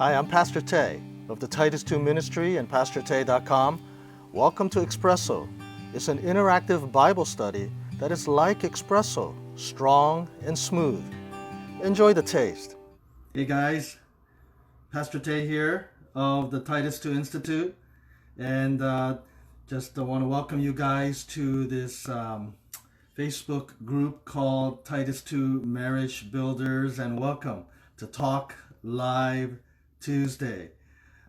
Hi, I'm Pastor Tae of the Titus 2 Ministry and PastorTae.com. Welcome to Espresso. It's an interactive Bible study that is like espresso, strong and smooth. Enjoy the taste. Hey guys, Pastor Tae here of the Titus 2 Institute, and just want to welcome you guys to this Facebook group called Titus 2 Marriage Builders, and welcome to Talk Live Tuesday.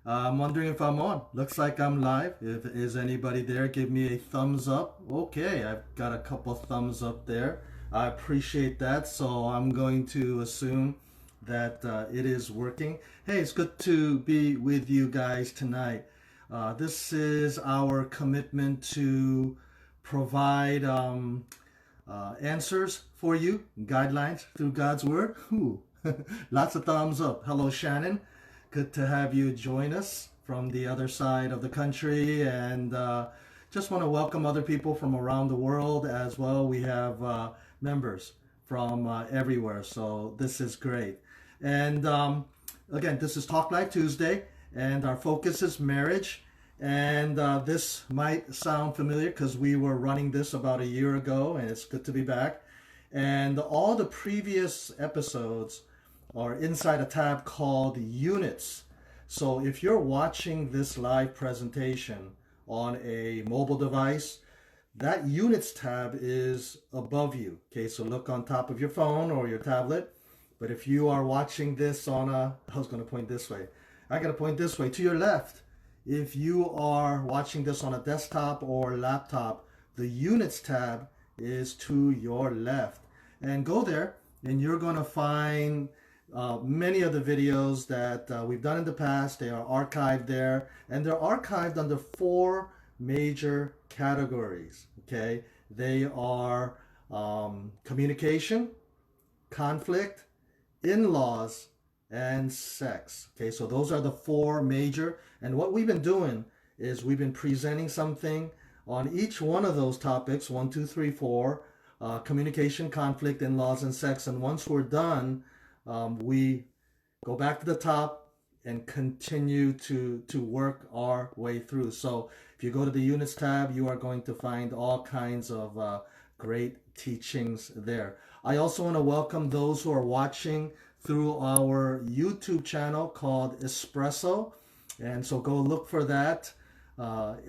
I'm wondering if I'm on. Looks like I'm live. If is anybody there, give me a thumbs up. Okay, I've got a couple thumbs up there. I appreciate that. So I'm going to assume that it is working. Hey, it's good to be with you guys tonight. This is our commitment to provide answers for you, guidelines through God's Word. Ooh, lots of thumbs up. Hello, Shannon. Good to have you join us from the other side of the country, and just want to welcome other people from around the world as well. We have members from everywhere, so this is great. And again, this is Talk Live Tuesday, and our focus is marriage. And this might sound familiar because we were running this about a year ago, and it's good to be back. And all the previous episodes are inside a tab called Units. So if you're watching this live presentation on a mobile device, that Units tab is above you. Okay, so look on top of your phone or your tablet. But if you are watching this on I was going to point this way. I got to point this way to your left. If you are watching this on a desktop or laptop, the Units tab is to your left. And go there, and you're going to find many of the videos that we've done in the past. They are archived there, and they're archived under 4 major categories. Okay, they are communication, conflict, in-laws, and sex. Okay, so those are the 4 major. And what we've been doing is we've been presenting something on each one of those topics: 1, 2, 3, 4, communication, conflict, in-laws, and sex. And once we're done, we go back to the top and continue to work our way through. So if you go to the Units tab, you are going to find all kinds of great teachings there. I also want to welcome those who are watching through our YouTube channel called Espresso. And so go look for that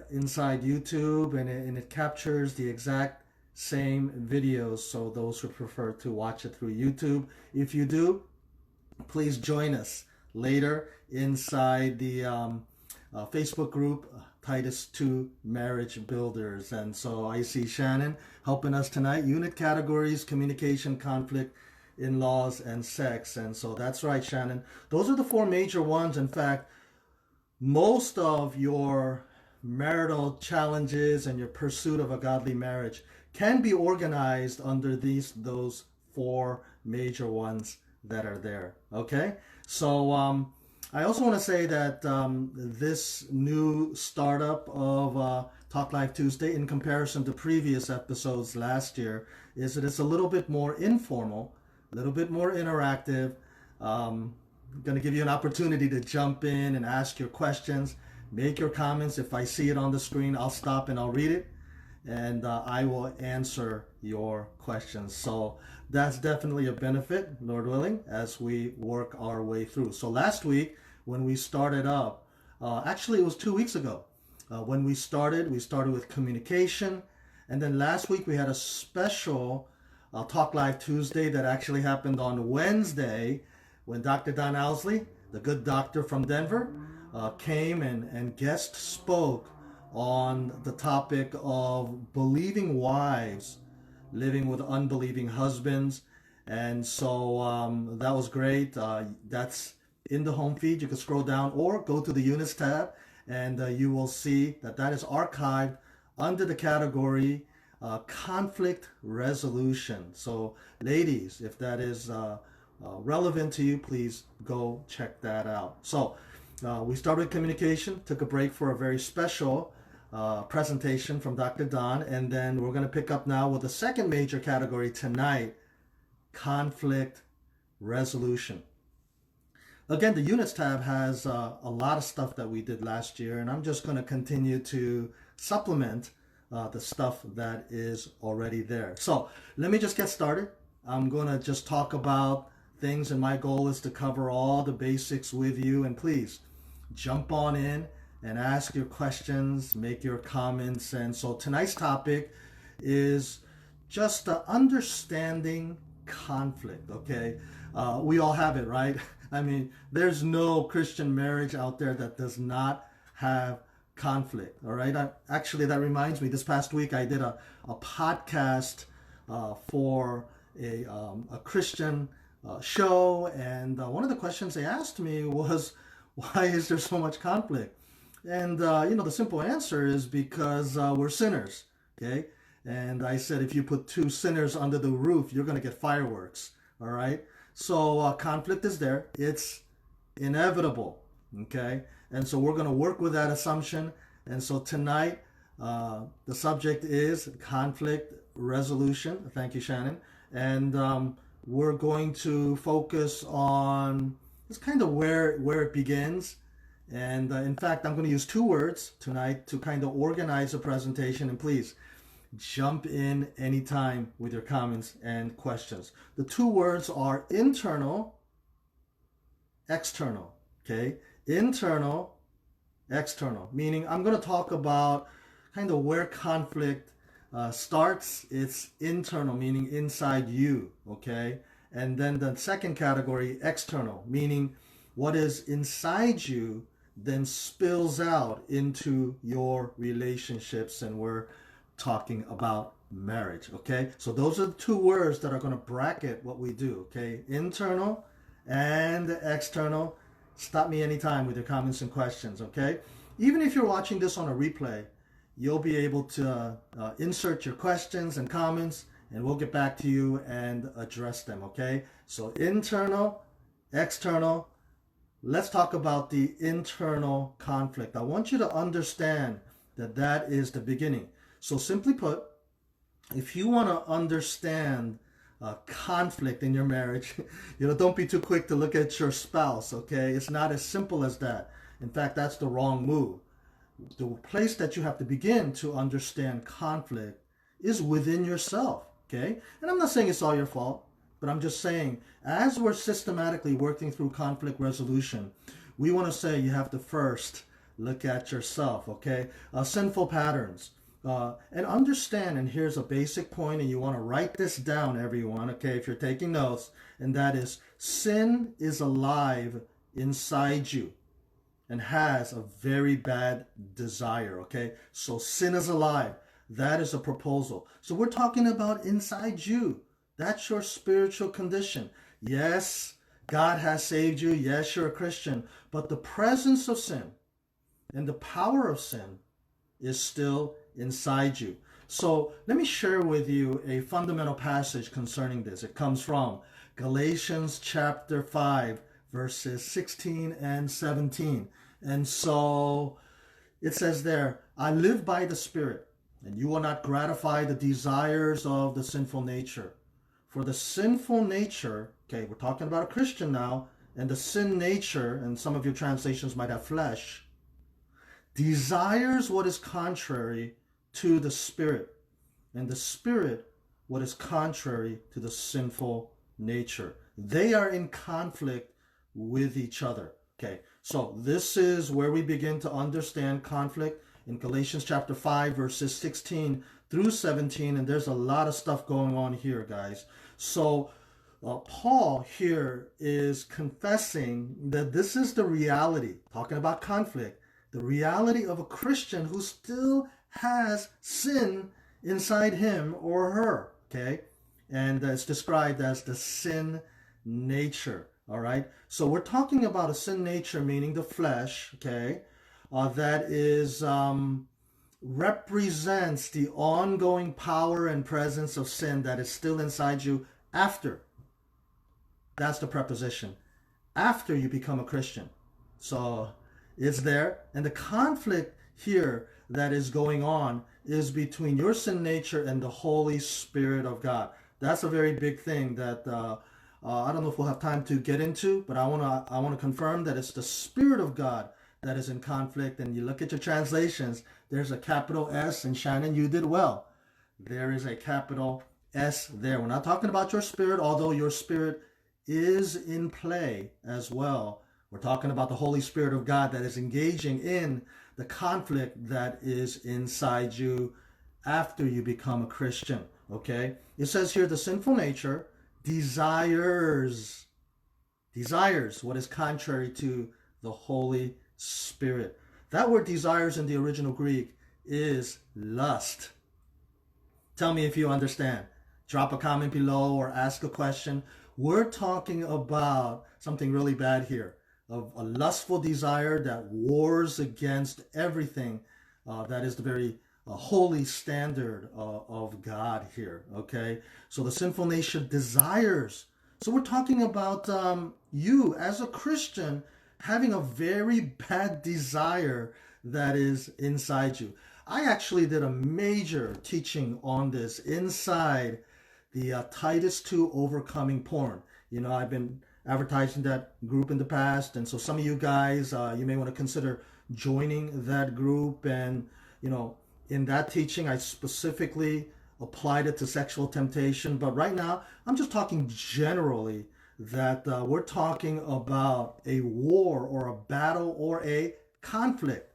inside YouTube, and it captures the exact same videos. So those who prefer to watch it through YouTube, if you do, please join us later inside the Facebook group Titus 2 Marriage Builders. And so I see Shannon helping us tonight. Unit categories: communication, conflict, in-laws, and sex. And so that's right, Shannon. Those are the 4 major ones. In fact, most of your marital challenges and your pursuit of a godly marriage can be organized under those 4 major ones that are there. Okay, so I also want to say that this new startup of Talk Live Tuesday, in comparison to previous episodes last year, is that it's a little bit more informal, a little bit more interactive. I'm going to give you an opportunity to jump in and ask your questions, make your comments. If I see it on the screen, I'll stop and I'll read it, and I will answer your questions. So that's definitely a benefit, Lord willing, as we work our way through. So last week when we started up, actually it was 2 weeks ago, when we started with communication. And then last week we had a special Talk Live Tuesday that actually happened on Wednesday, when Dr. Don Owsley, the good doctor from Denver, came and guest spoke on the topic of believing wives living with unbelieving husbands. And so that was great. That's in the home feed. You can scroll down or go to the Units tab, and you will see that is archived under the category conflict resolution. So ladies, if that is relevant to you, please go check that out. So we started with communication, took a break for a very special presentation from Dr. Don, and then we're going to pick up now with the second major category tonight: conflict resolution. Again, the units tab has a lot of stuff that we did last year, and I'm just going to continue to supplement the stuff that is already there. So let me just get started. I'm going to just talk about things, and my goal is to cover all the basics with you. And please jump on in and ask your questions, make your comments. And so tonight's topic is just understanding conflict, okay? We all have it, right? I mean, there's no Christian marriage out there that does not have conflict, all right? Actually, that reminds me, this past week I did a podcast for a Christian show, and one of the questions they asked me was, why is there so much conflict? And, the simple answer is because we're sinners, okay? And I said, if you put two sinners under the roof, you're going to get fireworks, all right? So conflict is there. It's inevitable, okay? And so we're going to work with that assumption. And so tonight, the subject is conflict resolution. Thank you, Shannon. And we're going to focus on just kind of where it begins. And in fact, I'm going to use two words tonight to kind of organize the presentation. And please, jump in anytime with your comments and questions. The two words are internal, external, okay? Internal, external, meaning I'm going to talk about kind of where conflict starts. It's internal, meaning inside you, okay? And then the second category, external, meaning what is inside you then spills out into your relationships, and we're talking about marriage, okay? So those are the two words that are going to bracket what we do, okay? Internal and external. Stop me anytime with your comments and questions, okay? Even if you're watching this on a replay, you'll be able to insert your questions and comments, and we'll get back to you and address them, okay? So internal, external. Let's talk about the internal conflict. I want you to understand that is the beginning. So simply put, if you want to understand conflict in your marriage, don't be too quick to look at your spouse, okay? It's not as simple as that. In fact, that's the wrong move. The place that you have to begin to understand conflict is within yourself, okay? And I'm not saying it's all your fault, but I'm just saying, as we're systematically working through conflict resolution, we want to say you have to first look at yourself, okay? Sinful patterns. And understand, and here's a basic point, and you want to write this down, everyone, okay, if you're taking notes, and that is, sin is alive inside you and has a very bad desire, okay? So sin is alive. That is a proposal. So we're talking about inside you. That's your spiritual condition. Yes, God has saved you. Yes, you're a Christian. But the presence of sin and the power of sin is still inside you. So let me share with you a fundamental passage concerning this. It comes from Galatians chapter 5, verses 16 and 17. And so it says there, I live by the Spirit, and you will not gratify the desires of the sinful nature. For the sinful nature, okay, we're talking about a Christian now, and the sin nature, and some of your translations might have flesh, desires what is contrary to the Spirit, and the Spirit what is contrary to the sinful nature. They are in conflict with each other. Okay, so this is where we begin to understand conflict in Galatians chapter 5, verses 16 through 17, and there's a lot of stuff going on here, guys. So Paul here is confessing that this is the reality, talking about conflict, the reality of a Christian who still has sin inside him or her, okay? And it's described as the sin nature, all right? So we're talking about a sin nature, meaning the flesh, okay? That is represents the ongoing power and presence of sin that is still inside you after. That's the preposition. After you become a Christian. So it's there. And the conflict here that is going on is between your sin nature and the Holy Spirit of God. That's a very big thing that I don't know if we'll have time to get into, but I want to confirm that it's the Spirit of God that is in conflict. And you look at your translations, there's a capital S, and Shannon, you did well. There is a capital S there. We're not talking about your spirit, although your spirit is in play as well. We're talking about the Holy Spirit of God that is engaging in the conflict that is inside you after you become a Christian. Okay? It says here the sinful nature desires what is contrary to the Holy Spirit. That word desires in the original Greek is lust. Tell me if you understand. Drop a comment below or ask a question. We're talking about something really bad here, of a lustful desire that wars against everything that is the very holy standard of God here, okay? So the sinful nature desires. So we're talking about you as a Christian having a very bad desire that is inside you. I actually did a major teaching on this inside the Titus 2 Overcoming Porn. You know, I've been advertising that group in the past, and so some of you guys, you may want to consider joining that group. And, you know, in that teaching, I specifically applied it to sexual temptation. But right now, I'm just talking generally that we're talking about a war or a battle or a conflict.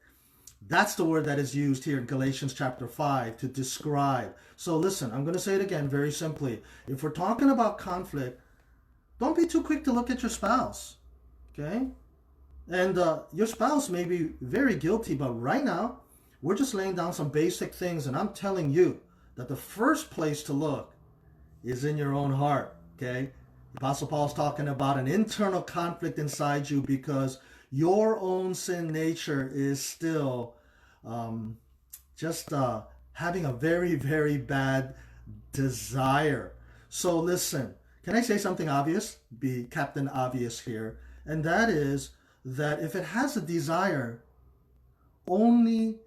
That's the word that is used here in Galatians chapter 5 to describe. So listen, I'm going to say it again very simply. If we're talking about conflict, don't be too quick to look at your spouse, okay? And your spouse may be very guilty, but right now, we're just laying down some basic things, and I'm telling you that the first place to look is in your own heart, okay? The Apostle Paul's talking about an internal conflict inside you because your own sin nature is still having a very, very bad desire. So listen, can I say something obvious? Be Captain Obvious here. And that is that if it has a desire, only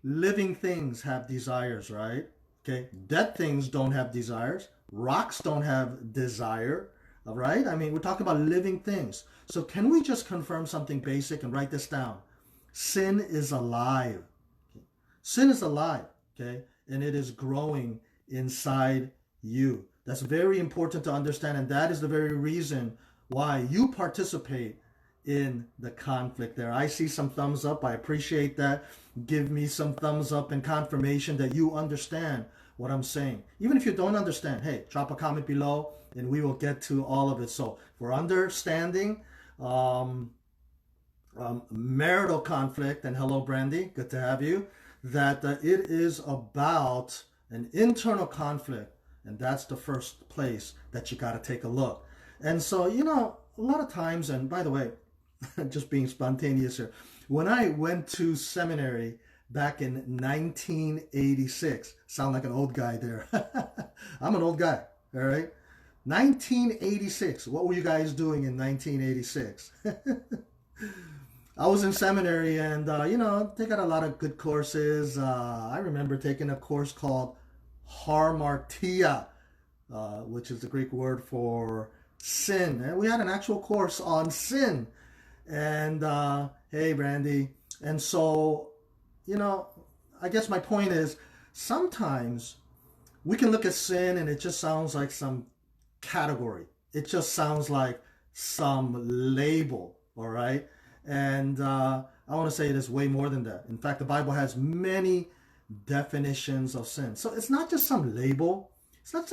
living things have desires, right? Okay, dead things don't have desires. Rocks don't have desire, all right? I mean, we're talking about living things. So can we just confirm something basic and write this down? Sin is alive. Sin is alive, okay? And it is growing inside you. That's very important to understand, and that is the very reason why you participate in the conflict there. I see some thumbs up. I appreciate that. Give me some thumbs up and confirmation that you understand what I'm saying. Even if you don't understand, hey, drop a comment below and we will get to all of it. So for understanding marital conflict, and hello Brandy, good to have you, that it is about an internal conflict, and that's the first place that you got to take a look. And so, you know, a lot of times, and by the way, just being spontaneous here, when I went to seminary back in 1986, sound like an old guy there. I'm an old guy, all right? 1986, what were you guys doing in 1986? I was in seminary, and, you know, they got a lot of good courses. I remember taking a course called harmartia, which is the Greek word for sin. And we had an actual course on sin. And, hey, Brandy. And so, you know, I guess my point is sometimes we can look at sin and it just sounds like some category. It just sounds like some label, all right? And I want to say it is way more than that. In fact, the Bible has many definitions of sin. So it's not just some label. It's not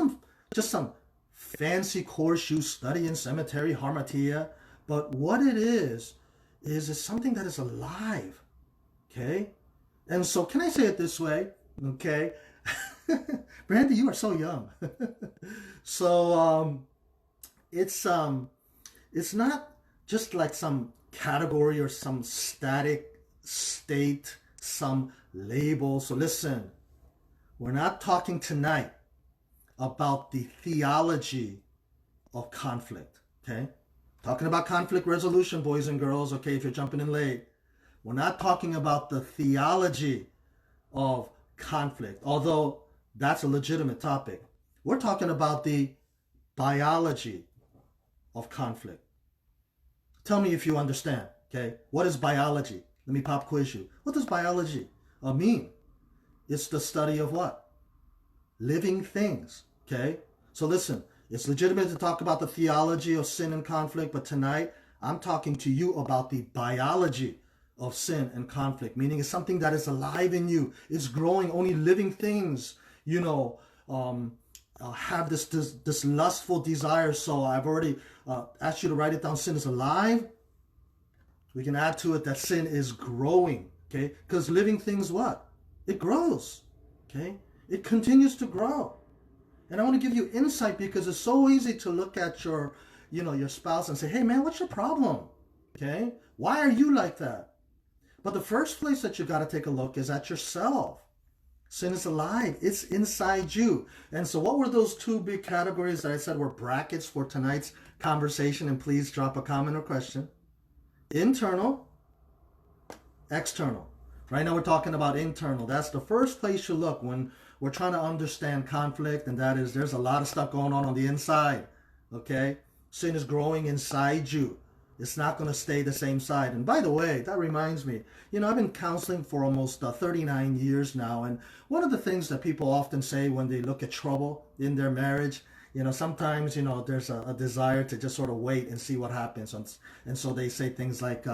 just some fancy course you study in cemetery, harmatia. But what it is something that is alive. Okay? And so can I say it this way? Okay? Brandy, you are so young. So it's not just like some category or some static state, some label. So listen, we're not talking tonight about the theology of conflict, okay? Talking about conflict resolution, boys and girls, okay, if you're jumping in late. We're not talking about the theology of conflict, although that's a legitimate topic. We're talking about the biology of conflict. Tell me if you understand, okay? What is biology? Let me pop quiz you. What does biology mean? It's the study of what? Living things, okay? So listen, it's legitimate to talk about the theology of sin and conflict, but tonight I'm talking to you about the biology of sin and conflict, meaning it's something that is alive in you. It's growing. Only living things, have this lustful desire. So I've already asked you to write it down. Sin is alive. We can add to it that sin is growing, okay? Because living things, what? It grows, okay? It continues to grow. And I want to give you insight because it's so easy to look at your spouse and say, hey man, what's your problem? Okay? Why are you like that? But the first place that you got to take a look is at yourself. Sin is alive. It's inside you. And so what were those two big categories that I said were brackets for tonight's conversation? And please drop a comment or question. Internal, external. Right now we're talking about internal. That's the first place you look when we're trying to understand conflict, and that is there's a lot of stuff going on the inside, okay? Sin is growing inside you. It's not going to stay the same side. And by the way, that reminds me, I've been counseling for almost 39 years now, and one of the things that people often say when they look at trouble in their marriage, sometimes, there's a desire to just sort of wait and see what happens. And so they say things like,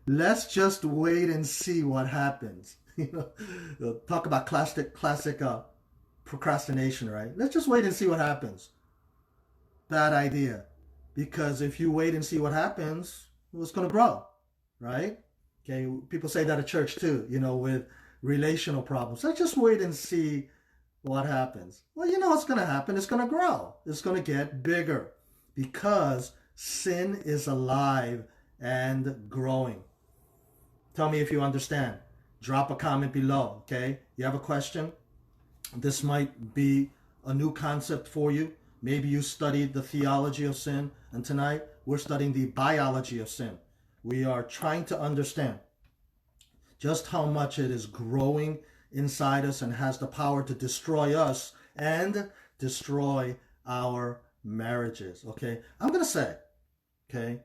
let's just wait and see what happens. Talk about classic procrastination, right? Let's just wait and see what happens. Bad idea. Because if you wait and see what happens, well, it's going to grow, right? Okay, people say that at church too, with relational problems. Let's just wait and see what happens. Well, what's going to happen. It's going to grow. It's going to get bigger because sin is alive and growing. Tell me if you understand. Drop a comment below, okay? You have a question? This might be a new concept for you. Maybe you studied the theology of sin, and tonight we're studying the biology of sin. We are trying to understand just how much it is growing inside us and has the power to destroy us and destroy our marriages, okay? I'm going to say, okay,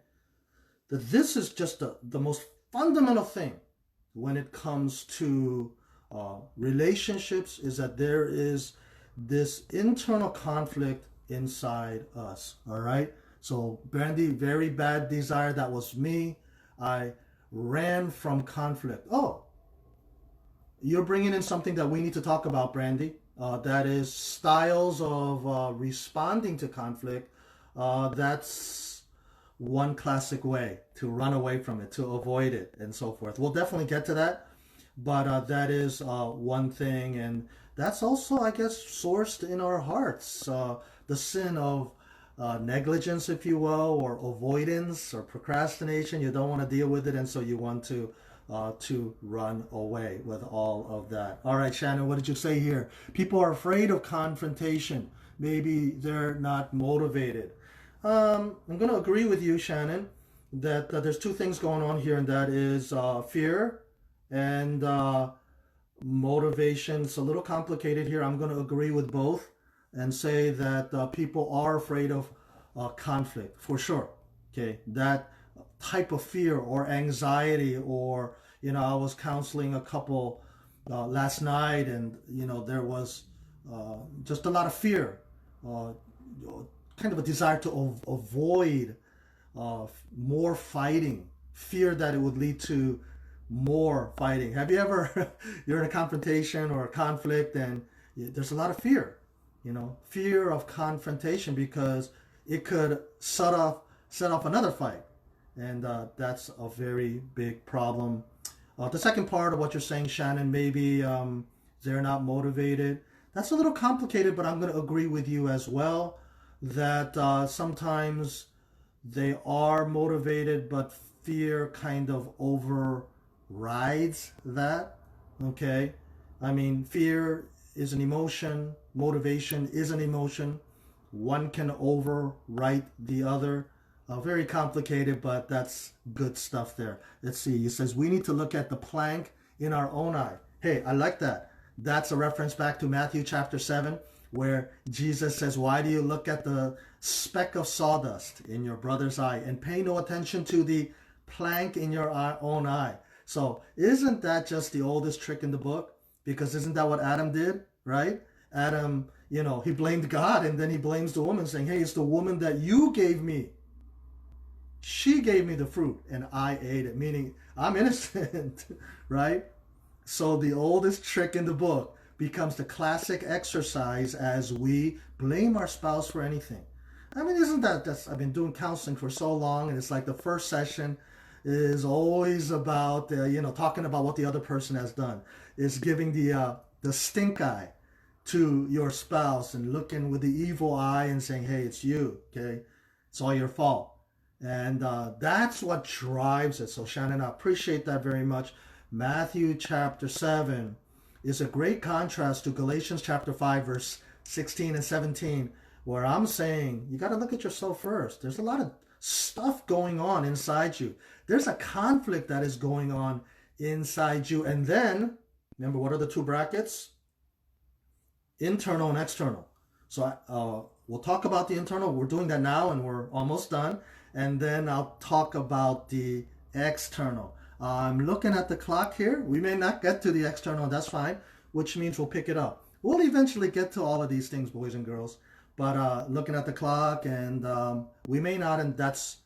that this is just the most fundamental thing when it comes to relationships is that there is this internal conflict inside us, all right? So, Brandy, very bad desire. That was me. I ran from conflict. Oh, you're bringing in something that we need to talk about, Brandy. That is styles of responding to conflict. That's one classic way to run away from it, to avoid it, and so forth. We'll definitely get to that, but that is one thing, and that's also, I guess, sourced in our hearts. The sin of negligence, if you will, or avoidance or procrastination. You don't want to deal with it, and so you want to run away with all of that. All right, Shannon, what did you say here? People are afraid of confrontation. Maybe they're not motivated. I'm going to agree with you, Shannon, that there's two things going on here, and that is fear and motivation. It's a little complicated here. I'm going to agree with both and say that people are afraid of conflict, for sure. Okay, that type of fear or anxiety, or, I was counseling a couple last night, and, there was just a lot of fear, kind of a desire to avoid more fighting, fear that it would lead to more fighting. Have you ever, you're in a confrontation or a conflict and there's a lot of fear, fear of confrontation because it could set off another fight. And that's a very big problem. The second part of what you're saying, Shannon, maybe they're not motivated. That's a little complicated, but I'm going to agree with you as well that sometimes they are motivated, but fear kind of overrides that. Okay? I mean, fear is an emotion. Motivation is an emotion. One can overwrite the other. Very complicated, but that's good stuff there. Let's see. He says, we need to look at the plank in our own eye. Hey, I like that. That's a reference back to Matthew chapter 7, where Jesus says, why do you look at the speck of sawdust in your brother's eye and pay no attention to the plank in your own eye? So isn't that just the oldest trick in the book? Because isn't that what Adam did, right? Adam, he blamed God, and then he blames the woman, saying, hey, it's the woman that you gave me. She gave me the fruit and I ate it, meaning I'm innocent, right? So the oldest trick in the book becomes the classic exercise as we blame our spouse for anything. I mean, isn't I've been doing counseling for so long, and it's like the first session is always about, talking about what the other person has done. It's giving the stink eye to your spouse and looking with the evil eye and saying, hey, it's you, okay? It's all your fault. And that's what drives it. So Shannon, I appreciate that very much. Matthew chapter 7 is a great contrast to Galatians chapter 5, verse 16 and 17, where I'm saying you got to look at yourself first. There's a lot of stuff going on inside you. There's a conflict that is going on inside you. And then, remember, what are the two brackets? Internal and external. So we'll talk about the internal. We're doing that now, and we're almost done. And then I'll talk about the external. I'm looking at the clock here. We may not get to the external, that's fine, which means we'll pick it up. We'll eventually get to all of these things, boys and girls. But looking at the clock, and we may not, and that's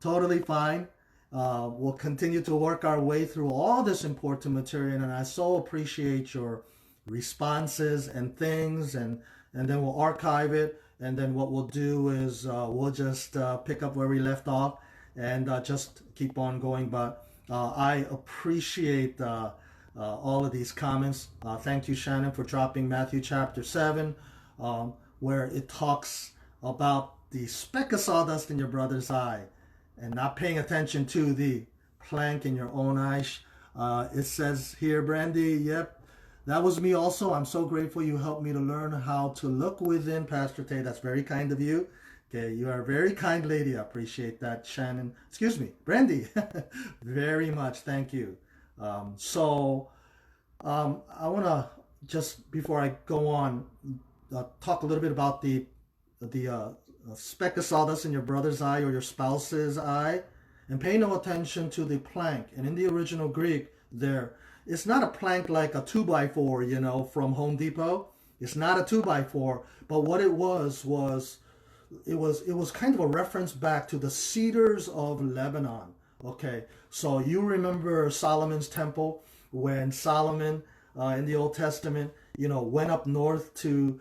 totally fine. We'll continue to work our way through all this important material, and I so appreciate your responses and things, and then we'll archive it, and then what we'll do is we'll just pick up where we left off and just keep on going. But I appreciate all of these comments. Thank you, Shannon, for dropping Matthew chapter 7, where it talks about the speck of sawdust in your brother's eye and not paying attention to the plank in your own eye. It says here, Brandy, yep, that was me also. I'm so grateful you helped me to learn how to look within, Pastor Tae. That's very kind of you. Okay, you are a very kind lady. I appreciate that, Shannon. Excuse me, Brandy. Very much. Thank you. I want to, just before I go on, talk a little bit about the speck of sawdust in your brother's eye or your spouse's eye, and pay no attention to the plank. And in the original Greek, it's not a plank like a 2x4, from Home Depot. It's not a 2x4, but what it was kind of a reference back to the cedars of Lebanon. Okay, so you remember Solomon's temple, when Solomon in the Old Testament, went up north to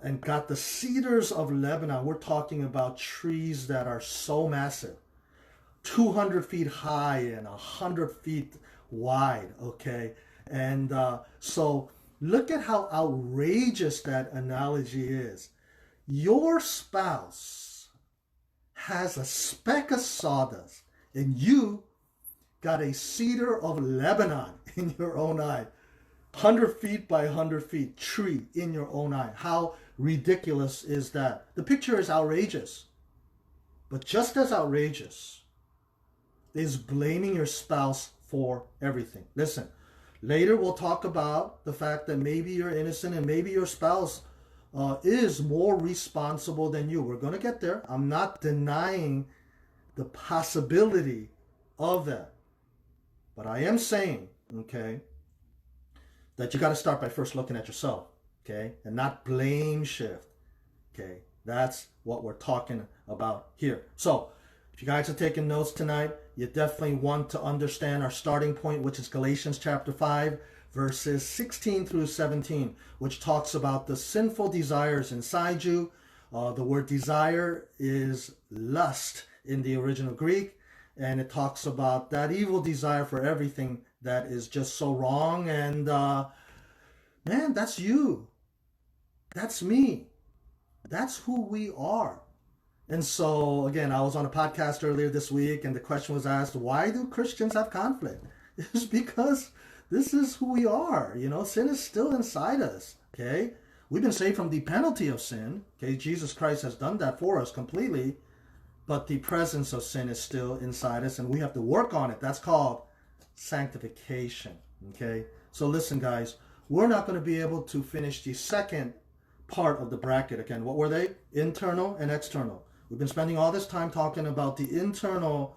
and got the cedars of Lebanon. We're talking about trees that are so massive, 200 feet high and 100 feet wide, okay? And so look at how outrageous that analogy is. Your spouse has a speck of sawdust, and you got a cedar of Lebanon in your own eye. 100 feet by 100 feet tree in your own eye. How ridiculous is that? The picture is outrageous. But just as outrageous is blaming your spouse for everything. Listen, later we'll talk about the fact that maybe you're innocent and maybe your spouse is more responsible than you. We're going to get there. I'm not denying the possibility of that. But I am saying, okay, that you got to start by first looking at yourself, okay, and not blame shift, okay. That's what we're talking about here. So if you guys are taking notes tonight, you definitely want to understand our starting point, which is Galatians chapter 5, verses 16 through 17, which talks about the sinful desires inside you. The word desire is lust in the original Greek, and it talks about that evil desire for everything that is just so wrong. And man, that's you. That's me. That's who we are. And so, again, I was on a podcast earlier this week, and the question was asked, why do Christians have conflict? It's because this is who we are. Sin is still inside us, okay? We've been saved from the penalty of sin, okay? Jesus Christ has done that for us completely, but the presence of sin is still inside us, and we have to work on it. That's called sanctification, okay? So listen, guys, we're not going to be able to finish the second part of the bracket. Again, what were they? Internal and external. We've been spending all this time talking about the internal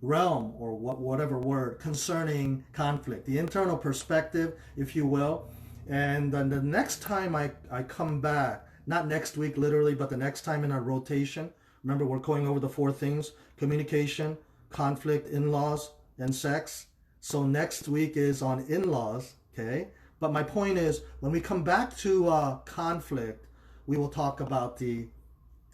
realm, or whatever word, concerning conflict, the internal perspective, if you will. And then the next time I come back, not next week literally, but the next time in our rotation, remember we're going over the four things: communication, conflict, in-laws, and sex. So next week is on in-laws, okay? But my point is, when we come back to conflict, we will talk about the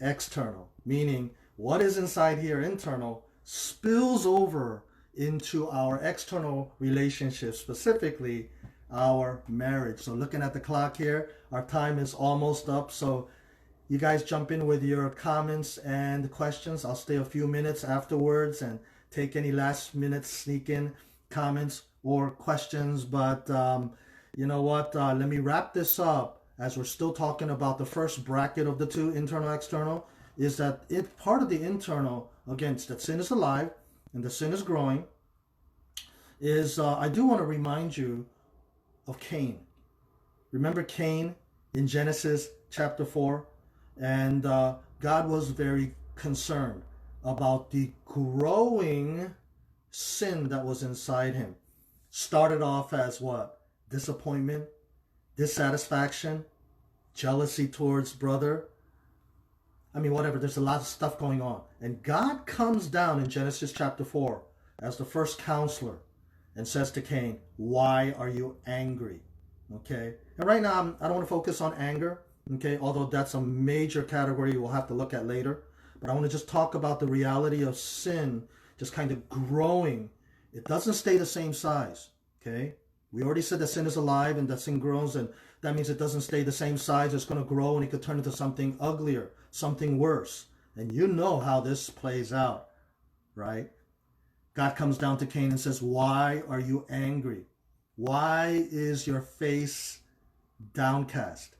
external, meaning what is inside here, internal, spills over into our external relationships, specifically our marriage. So looking at the clock here, our time is almost up. So you guys jump in with your comments and questions. I'll stay a few minutes afterwards and take any last minute sneak in comments or questions. But you know what? Let me wrap this up, as we're still talking about the first bracket of the two, internal, external, is that it part of the internal, again, that sin is alive and the sin is growing, is I do want to remind you of Cain. Remember Cain in Genesis chapter 4? And God was very concerned about the growing sin that was inside him. Started off as what? Disappointment, dissatisfaction, jealousy towards brother. I mean, whatever, there's a lot of stuff going on. And God comes down in Genesis chapter 4 as the first counselor and says to Cain, why are you angry? Okay? And right now, I don't want to focus on anger, okay? Although that's a major category we'll have to look at later. But I want to just talk about the reality of sin just kind of growing. It doesn't stay the same size, okay? We already said that sin is alive and that sin grows, and that means it doesn't stay the same size. It's going to grow, and it could turn into something uglier, something worse. And you know how this plays out, right? God comes down to Cain and says, why are you angry? Why is your face downcast?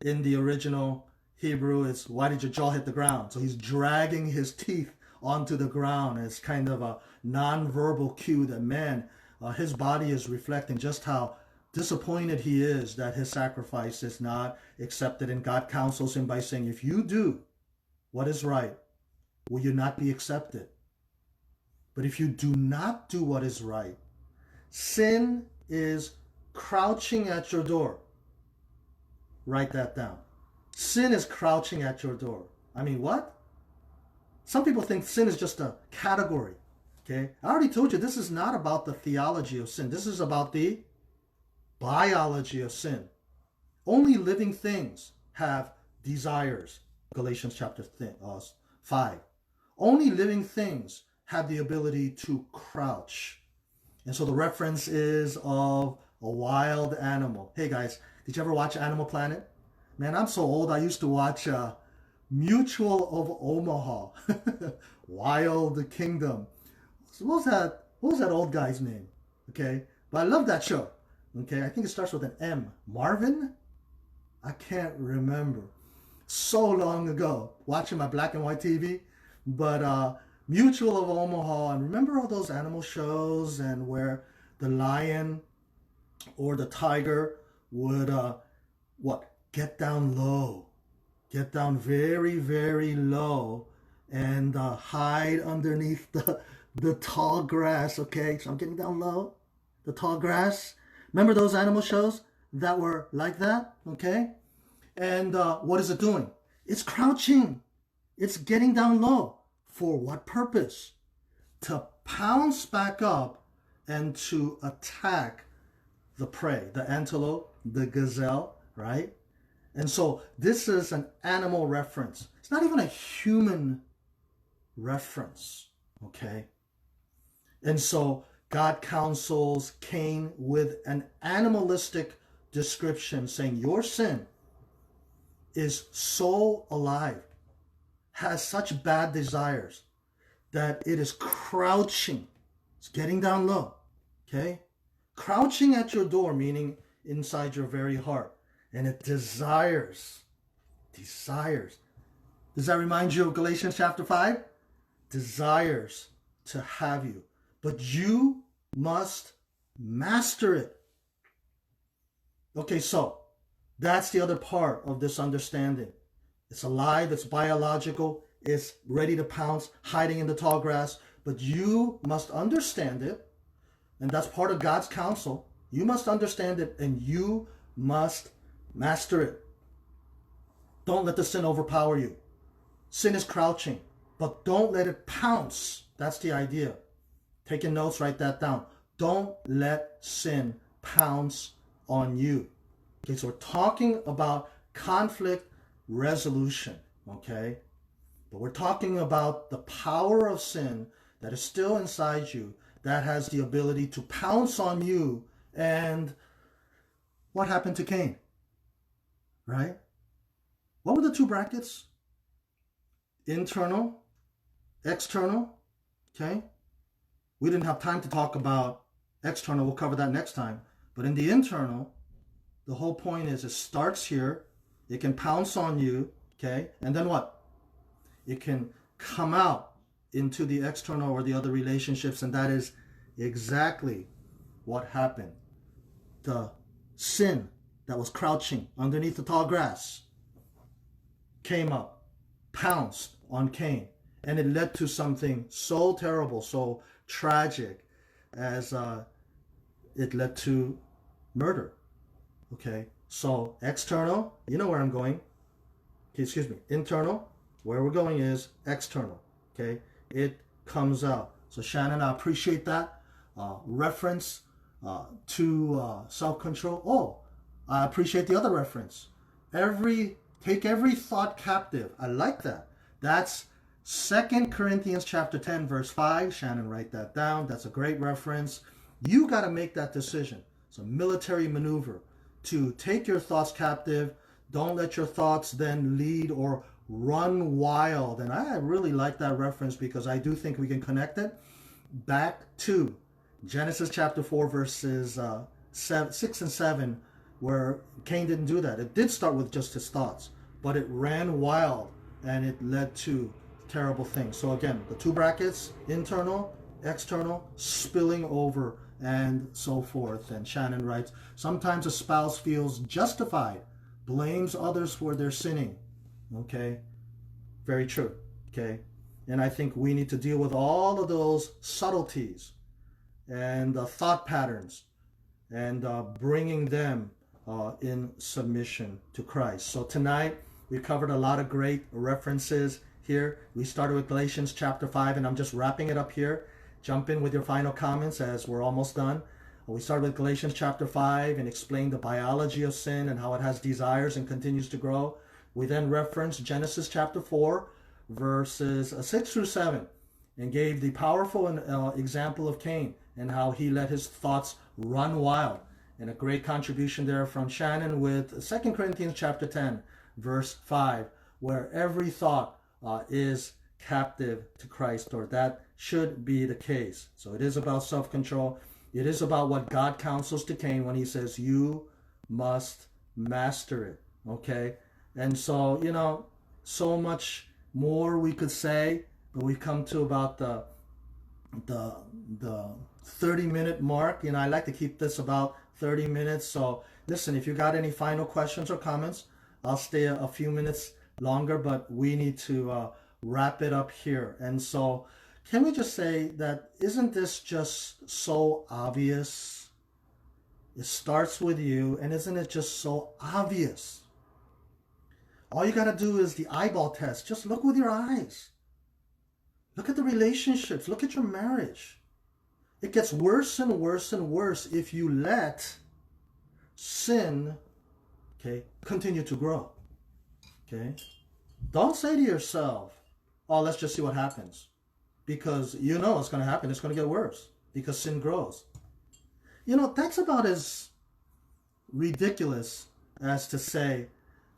In the original Hebrew, it's why did your jaw hit the ground? So he's dragging his teeth onto the ground. It's kind of a non-verbal cue that, man, his body is reflecting just how disappointed he is that his sacrifice is not accepted. And God counsels him by saying, if you do what is right, will you not be accepted? But if you do not do what is right, sin is crouching at your door. Write that down. Sin is crouching at your door. I mean, what? Some people think sin is just a category. Okay? I already told you this is not about the theology of sin. This is about the biology of sin. Only living things have desires. Galatians chapter 5. Only living things have the ability to crouch. And so the reference is of a wild animal. Hey guys, did you ever watch Animal Planet? Man, I'm so old. I used to watch Mutual of Omaha. Wild Kingdom. So what was that old guy's name? Okay, but I love that show. Okay, I think it starts with an M. Marvin? I can't remember. So long ago, watching my black and white TV. But Mutual of Omaha, and remember all those animal shows and where the lion or the tiger would get down low, get down very, very low, and hide underneath the tall grass. Okay, so I'm getting down low, the tall grass. Remember those animal shows that were like that? Okay, and what is it doing? It's crouching. It's getting down low. For what purpose? To pounce back up and to attack the prey, the antelope, the gazelle, right? And so this is an animal reference. It's not even a human reference, okay? And so God counsels Cain with an animalistic description, saying your sin is so alive, has such bad desires, that it is crouching. It's getting down low, okay? Crouching at your door, meaning inside your very heart. And it desires. Does that remind you of Galatians chapter 5? Desires to have you. But you must master it. Okay, so That's the other part of this understanding. It's alive, it's biological, it's ready to pounce, hiding in the tall grass. But you must understand it, and that's part of God's counsel. You must understand it, and you must master it. Don't let the sin overpower you. Sin is crouching, but don't let it pounce. That's the idea. Taking notes, write that down. Don't let sin pounce on you. Okay, so we're talking about conflict resolution, okay? But we're talking about the power of sin that is still inside you that has the ability to pounce on you. And what happened to Cain? Right? What were the two brackets? Internal, external, okay? We didn't have time to talk about external. We'll cover that next time. But in the internal, the whole point is it starts here. It can pounce on you, okay? And then what? It can come out into the external or the other relationships, and that is exactly what happened. The sin that was crouching underneath the tall grass came up, pounced on Cain, and it led to something so terrible, so tragic, as it led to murder. Okay, so external, you know where I'm going. Okay, excuse me, internal, where we're going is external. Okay, it comes out. So Shannon, I appreciate that reference to self-control. Oh, I appreciate the other reference. Take every thought captive. I like that. That's 2 Corinthians chapter 10, verse 5. Shannon, write that down. That's a great reference. You got to make that decision. It's a military maneuver to take your thoughts captive. Don't let your thoughts then lead or run wild. And I really like that reference because I do think we can connect it back to Genesis chapter 4, verses 6 and 7, where Cain didn't do that. It did start with just his thoughts, but it ran wild and it led to terrible things. So again, the two brackets, internal, external, spilling over, and so forth. And Shannon writes, sometimes a spouse feels justified, blames others for their sinning. Okay, very true. Okay, and I think we need to deal with all of those subtleties and thought patterns and bringing them in submission to Christ. So tonight we covered a lot of great references here. We started with Galatians chapter 5, and I'm just wrapping it up here. Jump in with your final comments as we're almost done. We started with Galatians chapter 5 and explained the biology of sin and how it has desires and continues to grow. We then referenced Genesis chapter 4, verses 6 through 7, and gave the powerful example of Cain and how he let his thoughts run wild. And a great contribution there from Shannon with 2 Corinthians chapter 10, verse 5, where every thought is captive to Christ, or that should be the case. So it is about self-control. It is about what God counsels to Cain when he says, you must master it. Okay? And so, you know, so much more we could say, but we've come to about the 30-minute mark. You know, I like to keep this about 30 minutes. So listen, if you got any final questions or comments, I'll stay a few minutes longer, but we need to wrap it up here. And so can we just say that, isn't this just so obvious? It starts with you, and isn't it just so obvious? All you got to do is the eyeball test. Just look with your eyes. Look at the relationships. Look at your marriage. It gets worse and worse and worse if you let sin, okay, continue to grow. Okay? Don't say to yourself, oh, let's just see what happens. Because you know what's going to happen. It's going to get worse because sin grows. You know, that's about as ridiculous as to say,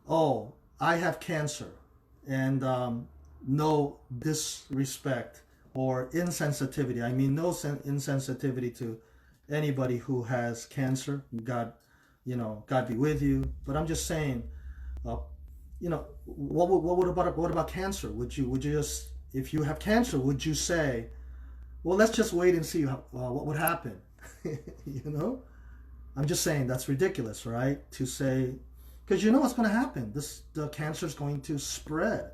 oh, I have cancer, and no disrespect or insensitivity. I mean, no insensitivity to anybody who has cancer. God, you know, God be with you. But I'm just saying, you know, what about cancer? Would you just, if you have cancer, would you say, well, let's just wait and see what would happen? You know, I'm just saying that's ridiculous, right? To say, Because you know what's going to happen. The cancer is going to spread.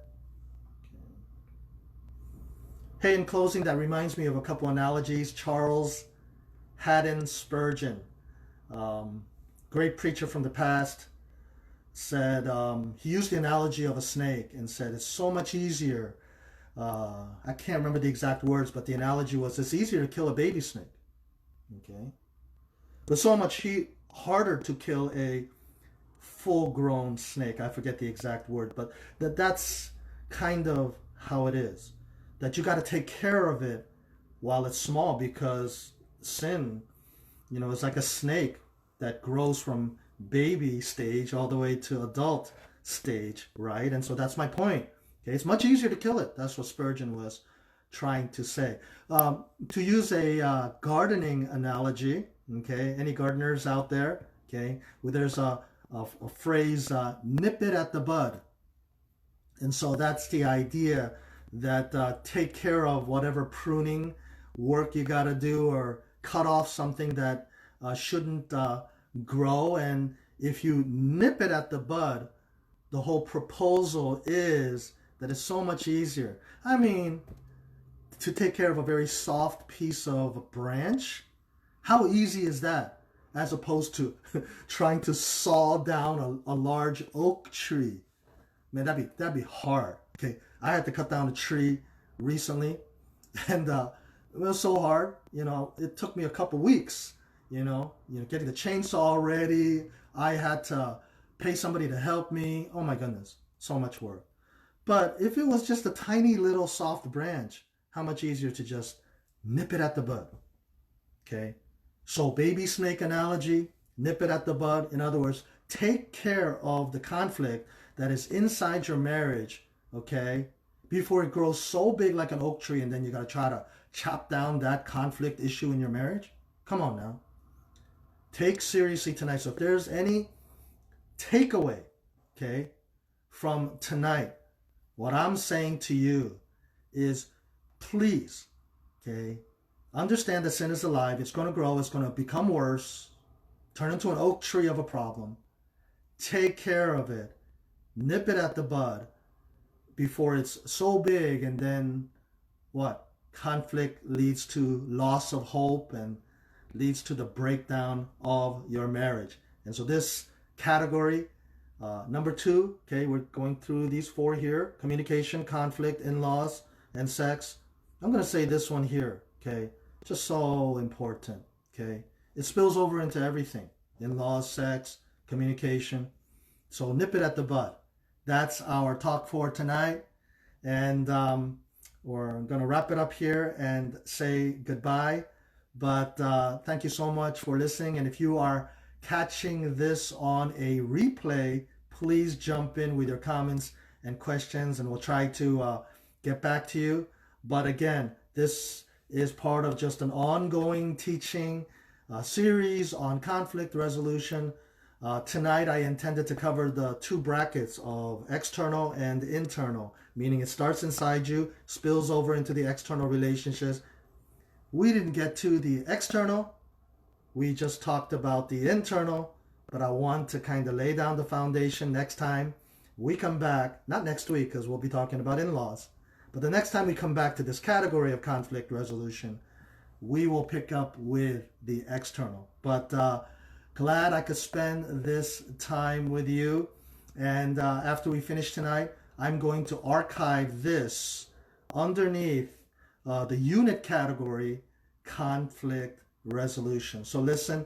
Hey, in closing, that reminds me of a couple analogies. Charles Haddon Spurgeon, great preacher from the past, said he used the analogy of a snake and said it's so much easier. I can't remember the exact words, but the analogy was it's easier to kill a baby snake, okay, but so much harder to kill a full-grown snake. I forget the exact word, but that's kind of how it is. That you got to take care of it while it's small, because sin, is like a snake that grows from baby stage all the way to adult stage, right? And so that's my point. Okay, it's much easier to kill it. That's what Spurgeon was trying to say. To use a gardening analogy, okay, any gardeners out there, okay, well, there's a phrase, nip it at the bud. And so that's the idea, that take care of whatever pruning work you got to do, or cut off something that shouldn't grow. And if you nip it at the bud, the whole proposal is that it's so much easier. I mean, to take care of a very soft piece of branch, how easy is that? As opposed to trying to saw down a large oak tree. Man, that'd be hard. Okay, I had to cut down a tree recently, and it was so hard. It took me a couple weeks. Getting the chainsaw ready. I had to pay somebody to help me. Oh my goodness, so much work. But if it was just a tiny little soft branch, how much easier to just nip it at the bud. Okay, so baby snake analogy, nip it at the bud. In other words, take care of the conflict that is inside your marriage, okay, before it grows so big like an oak tree, and then you got to try to chop down that conflict issue in your marriage. Come on now. Take seriously tonight. So if there's any takeaway, okay, from tonight, what I'm saying to you is, please, okay, understand that sin is alive. It's going to grow. It's going to become worse, turn into an oak tree of a problem. Take care of it. Nip it at the bud before it's so big, and then what? Conflict leads to loss of hope and leads to the breakdown of your marriage. And so this category, number 2, okay, we're going through these 4 here: communication, conflict, in-laws, and sex. I'm going to say this one here, okay, just so important, okay. It spills over into everything: in-laws, sex, communication. So nip it at the bud. That's our talk for tonight. And we're going to wrap it up here and say goodbye. But thank you so much for listening. And if you are catching this on a replay, please jump in with your comments and questions, and we'll try to get back to you. But again, this is part of just an ongoing teaching series on conflict resolution. Tonight I intended to cover the 2 brackets of external and internal, meaning it starts inside you, spills over into the external relationships. We didn't get to the external. We just talked about the internal, but I want to kind of lay down the foundation. Next time we come back, not next week because we'll be talking about in-laws, but the next time we come back to this category of conflict resolution, we will pick up with the external. But glad I could spend this time with you. And after we finish tonight, I'm going to archive this underneath the unit category, conflict resolution. So listen,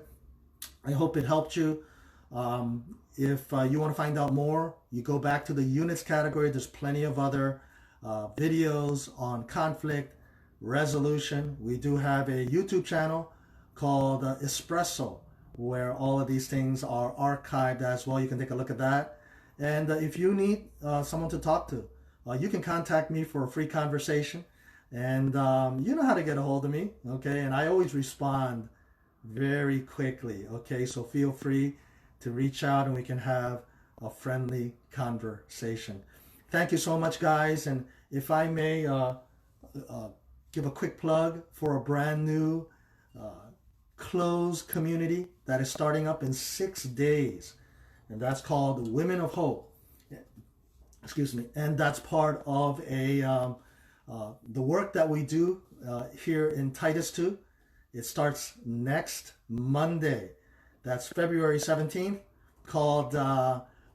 I hope it helped you. If you want to find out more, you go back to the units category. There's plenty of other videos on conflict resolution. We do have a YouTube channel called Espresso, where all of these things are archived as well. You can take a look at that. And if you need someone to talk to, you can contact me for a free conversation. And you know how to get a hold of me, okay? And I always respond very quickly, okay? So feel free to reach out and we can have a friendly conversation. Thank you so much, guys. And if I may give a quick plug for a brand new closed community that is starting up in 6 days. and that's called Women of Hope. Excuse me. And that's part of the work that we do here in Titus 2. It starts next Monday. That's February 17th, called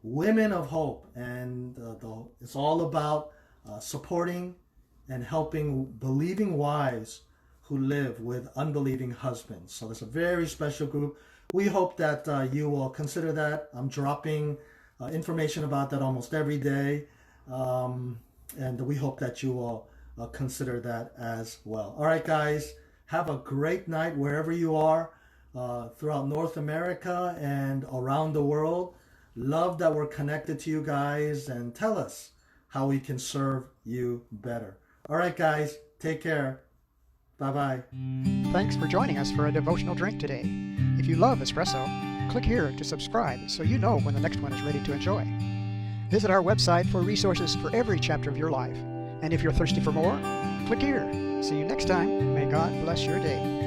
Women of Hope. And it's all about supporting and helping believing wives who live with unbelieving husbands. So it's a very special group. We hope that you will consider that. I'm dropping information about that almost every day. And we hope that you will consider that as well. All right, guys, have a great night wherever you are throughout North America and around the world. Love that we're connected to you guys, and tell us how we can serve you better. All right, guys, take care. Bye-bye. Thanks for joining us for a devotional drink today. If you love Espresso, click here to subscribe so you know when the next one is ready to enjoy. Visit our website for resources for every chapter of your life. And if you're thirsty for more, click here. See you next time. May God bless your day.